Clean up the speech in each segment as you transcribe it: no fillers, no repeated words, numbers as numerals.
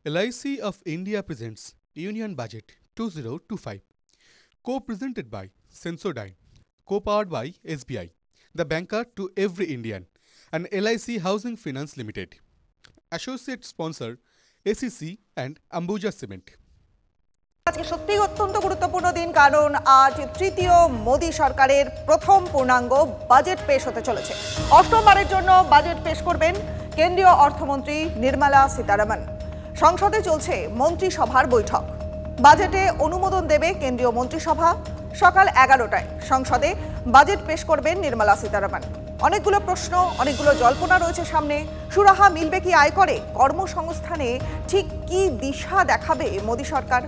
LIC of India presents Union Budget 2025, co-presented by Sensodyne, co-powered by SBI, the banker to every Indian, and LIC Housing Finance Limited. Associate sponsor ACC and Ambuja Cement. আজকে সত্যিই অত্যন্ত গুরুত্বপূর্ণ দিন, কারণ আজ তৃতীয় মোদী সরকারের প্রথম পূর্ণাঙ্গ বাজেট পেশ হতে চলেছে। অষ্টমবারের জন্য বাজেট পেশ করবেন কেন্দ্রীয় অর্থমন্ত্রী নির্মলা সীতারামন। সংসদে চলছে মন্ত্রিসভার বৈঠক। বাজেটে অনুমোদন দেবে কেন্দ্রীয় মন্ত্রিসভা। সকাল 11টায় সংসদে বাজেট পেশ করবেন নির্মলা সীতারামন। অনেকগুলো প্রশ্ন, অনেকগুলো জল্পনা রয়েছে সামনে। সুরাহা মিলবে কি আয়করে? কর্মসংস্থানে ঠিক কি দিশা দেখাবে মোদী সরকার?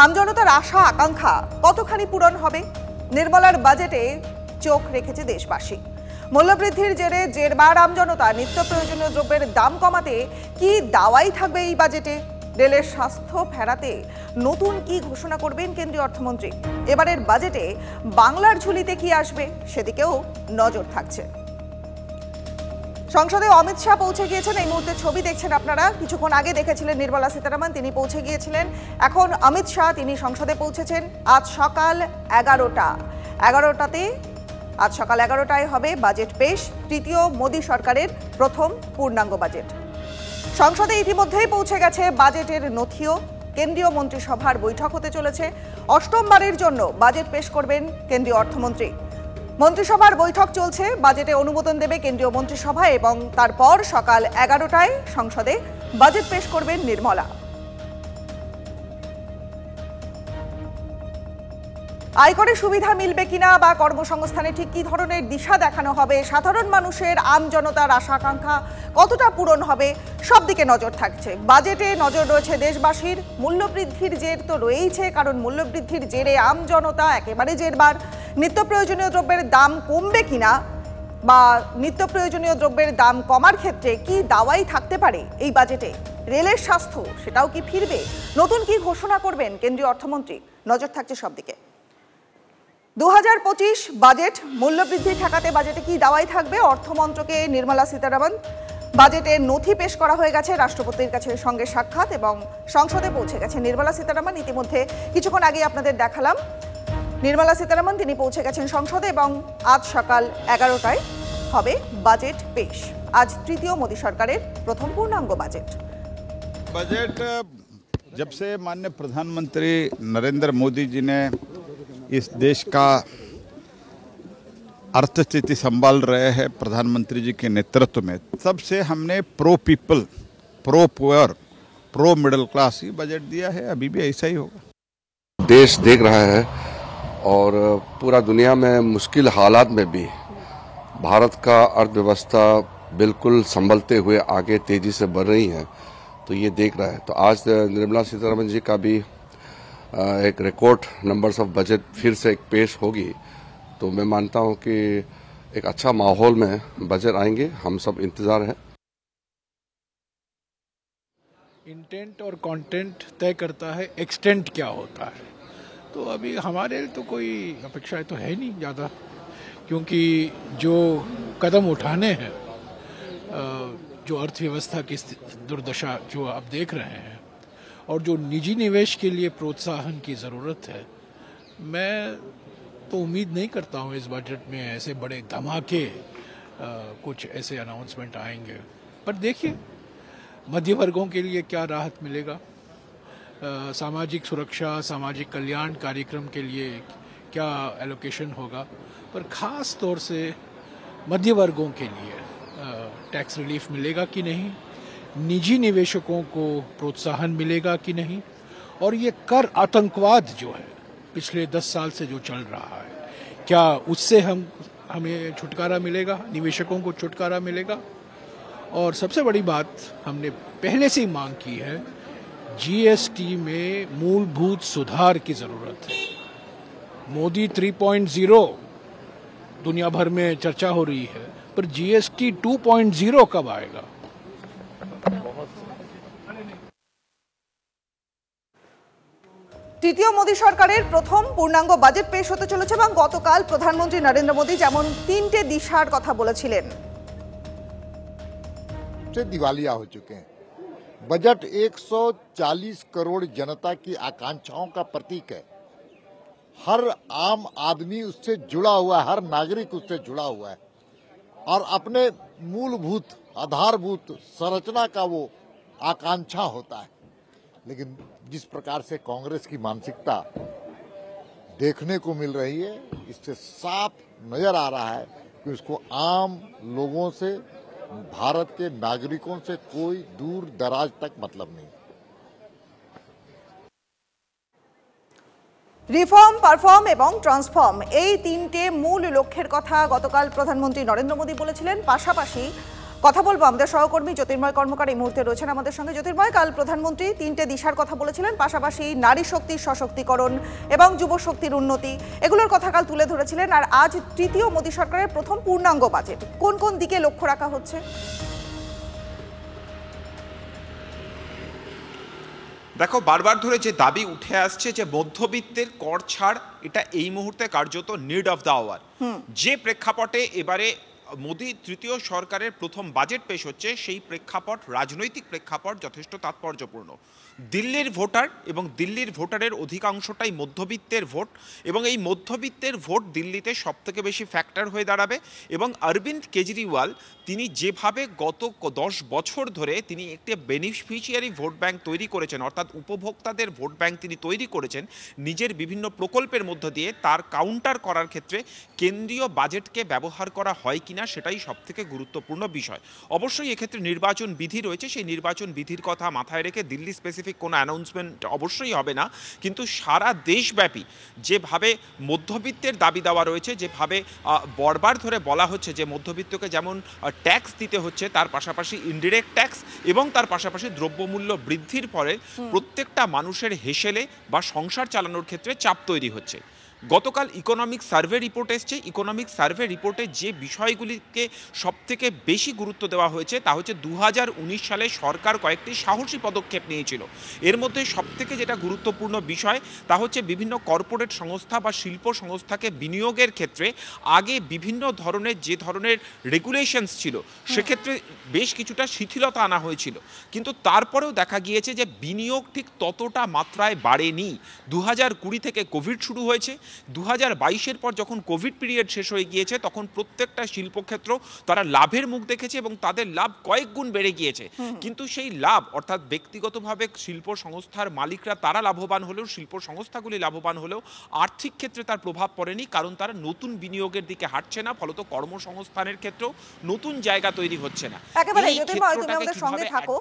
আমজনতার আশা আকাঙ্ক্ষা কতখানি পূরণ হবে? নির্মলার বাজেটে চোখ রেখেছে দেশবাসী। মূল্যবৃদ্ধির জেরে জেরবার আমজনতা, নিত্য প্রয়োজনীয় দ্রব্যের দাম কমাতে কি দাওয়াই থাকবে এই বাজেটে? রেলের স্বাস্থ্য ফেরাতে নতুন কি ঘোষণা করবেন কেন্দ্রীয় অর্থমন্ত্রী? এবারের বাজেটে বাংলার ঝুলিতে কি আসবে সেদিকেও নজর থাকছে। সংসদে অমিত শাহ পৌঁছে গিয়েছেন। এই মুহূর্তে ছবি দেখছেন আপনারা। কিছুক্ষণ আগে দেখেছিলেন নির্মলা সীতারামন, তিনি পৌঁছে গিয়েছিলেন। এখন অমিত শাহ, তিনি সংসদে পৌঁছেছেন আজ সকাল 11টাতে। আজ সকাল 11টায় হবে বাজেট পেশ, তৃতীয় মোদী সরকারের প্রথম পূর্ণাঙ্গ বাজেট। সংসদে ইতিমধ্যেই পৌঁছে গেছে বাজেটের নথিও। কেন্দ্রীয় মন্ত্রিসভার বৈঠক হতে চলেছে। অষ্টমবারের জন্য বাজেট পেশ করবেন কেন্দ্রীয় অর্থমন্ত্রী। মন্ত্রিসভার বৈঠক চলছে, বাজেটে অনুমোদন দেবে কেন্দ্রীয় মন্ত্রিসভা এবং তারপর সকাল 11টায় সংসদে বাজেট পেশ করবেন নির্মলা। আয়করে সুবিধা মিলবে কিনা বা কর্মসংস্থানে ঠিক কি ধরনের দিশা দেখানো হবে, সাধারণ মানুষের আমজনতার আশা আকাঙ্ক্ষা কতটা পূরণ হবে, সব দিকে নজর থাকছে। বাজেটে নজর রয়েছে দেশবাসীর। মূল্যবৃদ্ধির জের তো রয়েইছে, কারণ মূল্যবৃদ্ধির জেরে আমজনতা একেবারে জেরবার। নিত্য প্রয়োজনীয় দ্রব্যের দাম কমবে কিনা বা নিত্য প্রয়োজনীয় দ্রব্যের দাম কমার ক্ষেত্রে কি দাওয়াই থাকতে পারে এই বাজেটে? রেলের স্বাস্থ্য, সেটাও কি ফিরবে? নতুন কি ঘোষণা করবেন কেন্দ্রীয় অর্থমন্ত্রী? নজর থাকছে সব দিকে। 2025 বাজেট, মূল্যবৃদ্ধি ঠেকাতে বাজেটে কি দাওয়াই থাকবে? অর্থমন্ত্রকে নির্মলা সীতারামন। বাজেটের নথি পেশ করা হয়ে গেছে, রাষ্ট্রপতির কাছে সঙ্গে সাক্ষাৎ এবং সংসদে পৌঁছে গেছে নির্মলা সীতারামন। ইতিমধ্যে কিছুক্ষণ আগে আপনাদের দেখালাম নির্মলা সীতারামন, তিনি পৌঁছে গেছেন সংসদে এবং আজ সকাল 11টায় হবে বাজেট পেশ। আজ তৃতীয় মোদী সরকারের প্রথম পূর্ণাঙ্গ বাজেট। बजट जब से माननीय प्रधानमंत्री नरेंद्र मोदी जी ने इस देश का अर्थस्थिति संभाल रहे हैं प्रधानमंत्री जी के नेतृत्व में, तब से हमने pro people, pro poor, pro middle class ही बजट दिया है। अभी भी ऐसा ही होगा। देश देख रहा है और पूरा दुनिया में मुश्किल हालात में भी भारत का अर्थव्यवस्था बिल्कुल संभलते हुए आगे तेजी से बढ़ रही है, तो ये देख रहा है। तो आज निर्मला सीतारमण जी का भी एक रिकॉर्ड नंबर्स ऑफ बजट फिर से एक पेश होगी, तो मैं मानता हूँ कि एक अच्छा माहौल में बजट आएंगे। हम सब इंतजार है। इंटेंट और कंटेंट तय करता है एक्सटेंट क्या होता है। तो अभी हमारे तो कोई अपेक्षाएं तो है नहीं ज़्यादा, क्योंकि जो कदम उठाने हैं, जो अर्थव्यवस्था की दुर्दशा जो आप देख रहे हैं और जो निजी निवेश के लिए प्रोत्साहन की ज़रूरत है, मैं तो उम्मीद नहीं करता हूँ इस बजट में ऐसे बड़े धमाके कुछ ऐसे अनाउंसमेंट आएंगे। पर देखिए मध्य वर्गों के लिए क्या राहत मिलेगा, सामाजिक सुरक्षा, सामाजिक कल्याण कार्यक्रम के लिए क्या एलोकेशन होगा, पर ख़ास तौर से मध्य वर्गों के लिए टैक्स रिलीफ मिलेगा कि नहीं, निजी निवेशकों को प्रोत्साहन मिलेगा कि नहीं, और ये कर आतंकवाद जो है पिछले 10 साल से जो चल रहा है, क्या उससे हमें छुटकारा मिलेगा, निवेशकों को छुटकारा मिलेगा। और सबसे बड़ी बात हमने पहले से ही मांग की है, जीएसटी में मूलभूत सुधार की ज़रूरत है। मोदी 3.0 दुनिया भर में चर्चा हो रही है, पर जीएसटी 2.0 कब आएगा? তৃতীয় মোদী সরকারের প্রথম পূর্ণাঙ্গ বাজেট পেশ হতে চলেছে এবং গতকাল প্রধানমন্ত্রী নরেন্দ্র মোদী যেমন 3টে দিশার কথা বলেছিলেন। से दिवालिया हो चुके हैं, बजट 140 करोड़ जनता की आकांक्षाओं का प्रतीक है। हर आम आदमी उससे जुड़ा हुआ है, हर नागरिक उससे जुड़ा हुआ है और अपने मूलभूत आधारभूत संरचना का वो आकांक्षा होता है। लेकिन जिस प्रकार से कांग्रेस की मानसिकता देखने को मिल रही है, इससे साफ नजर आ रहा है कि उसको आम लोगों से, भारत के नागरिकों से कोई दूर दराज तक मतलब नहीं। রিফর্ম, পারফর্ম এবং ট্রান্সফর্ম এই তিনটে মূল লক্ষ্যের কথা গতকাল প্রধানমন্ত্রী নরেন্দ্র মোদী বলেছিলেন। পাশাপাশি কথা বলবো আমাদের সহকর্মী জ্যোতির্ময় কর্মকার এই মুহূর্তে রয়েছেন আমাদের সঙ্গে। জ্যোতির্ময়, কাল প্রধানমন্ত্রী তিনটে দিশার কথা বলেছিলেন, পাশাপাশি নারী শক্তির সশক্তিকরণ এবং যুব শক্তির উন্নতি, এগুলোর কথা কাল তুলে ধরেছিলেন। আর আজ তৃতীয় মোদী সরকারের প্রথম পূর্ণাঙ্গ বাজেট, কোন কোন দিকে লক্ষ্য রাখা হচ্ছে? দেখো, বারবার ধরে যে দাবি উঠে আসছে যে মধ্যবিত্তের কর ছাড়, এটা এই মুহূর্তে কার্যত নিড অফ দ্য আওয়ার। যে প্রেক্ষাপটে এবারে মোদী তৃতীয় সরকারের প্রথম বাজেট পেশ হচ্ছে, সেই প্রেক্ষাপট, রাজনৈতিক প্রেক্ষাপট যথেষ্ট তাৎপর্যপূর্ণ। দিল্লির ভোটার এবং দিল্লির ভোটারের অধিকাংশটাই মধ্যবিত্তের ভোট, এবং এই মধ্যবিত্তের ভোট দিল্লিতে সবথেকে বেশি ফ্যাক্টর হয়ে দাঁড়াবে। এবং অরবিন্দ কেজরিওয়াল তিনি যেভাবে গত 10 বছর ধরে তিনি একটি বেনিফিশিয়ারি ভোট ব্যাংক তৈরি করেছেন, অর্থাৎ উপভোক্তাদের ভোট ব্যাংক তিনি তৈরি করেছেন নিজের বিভিন্ন প্রকল্পের মধ্য দিয়ে, তার কাউন্টার করার ক্ষেত্রে কেন্দ্রীয় বাজেটকে ব্যবহার করা হয় কিনা সেটাই সবথেকে গুরুত্বপূর্ণ বিষয়। অবশ্যই এক্ষেত্রে নির্বাচন বিধি রয়েছে, সেই নির্বাচন বিধির কথা মাথায় রেখে দিল্লি স্পেসিফিক কোনো অ্যানাউন্সমেন্ট অবশ্যই হবে না, কিন্তু সারা দেশব্যাপী যেভাবে মধ্যবিত্তের দাবি দেওয়া রয়েছে, যেভাবে বারবার ধরে বলা হচ্ছে যে মধ্যবিত্তকে যেমন ট্যাক্স দিতে হচ্ছে, তার পাশাপাশি ইনডিরেক্ট ট্যাক্স এবং তার পাশাপাশি দ্রব্যমূল্য বৃদ্ধির ফলে প্রত্যেকটা মানুষের হেসেলে বা সংসার চালানোর ক্ষেত্রে চাপ তৈরি হচ্ছে। গতকাল ইকোনমিক সার্ভে রিপোর্ট এসছে। ইকোনমিক সার্ভে রিপোর্টে যে বিষয়গুলিকে সবথেকে বেশি গুরুত্ব দেওয়া হয়েছে তা হচ্ছে 2019 সালে সরকার কয়েকটি সাহসী পদক্ষেপ নিয়েছিল। এর মধ্যে সবথেকে যেটা গুরুত্বপূর্ণ বিষয় তা হচ্ছে বিভিন্ন কর্পোরেট সংস্থা বা শিল্প সংস্থাকে বিনিয়োগের ক্ষেত্রে আগে বিভিন্ন ধরনের যে ধরনের রেগুলেশনস ছিল সেক্ষেত্রে বেশ কিছুটা শিথিলতা আনা হয়েছিল, কিন্তু তারপরেও দেখা গিয়েছে যে বিনিয়োগ ঠিক ততটা মাত্রায় বাড়েনি। 2020 থেকে কোভিড শুরু হয়েছে, 2022-এর পর যখন কোভিড পিরিয়ড শেষ হয়ে গিয়েছে তখন প্রত্যেকটা শিল্পক্ষেত্র তারা লাভের মুখ দেখেছে এবং তাদের লাভ কয়েক গুণ বেড়ে গিয়েছে। কিন্তু সেই লাভ, অর্থাৎ ব্যক্তিগতভাবে শিল্প সংস্থার মালিকরা তারা লাভবান হলেও, শিল্প সংস্থাগুলি লাভবান হলেও আর্থিক ক্ষেত্রে তার প্রভাব পড়েনি, কারণ তারা নতুন বিনিয়োগের দিকে হাঁটছে না, ফলত কর্মসংস্থানের ক্ষেত্রেও নতুন জায়গা তৈরি হচ্ছে না। একেবারে জ্যোতির্ময়, তুমি আমাদের সঙ্গে থাকো।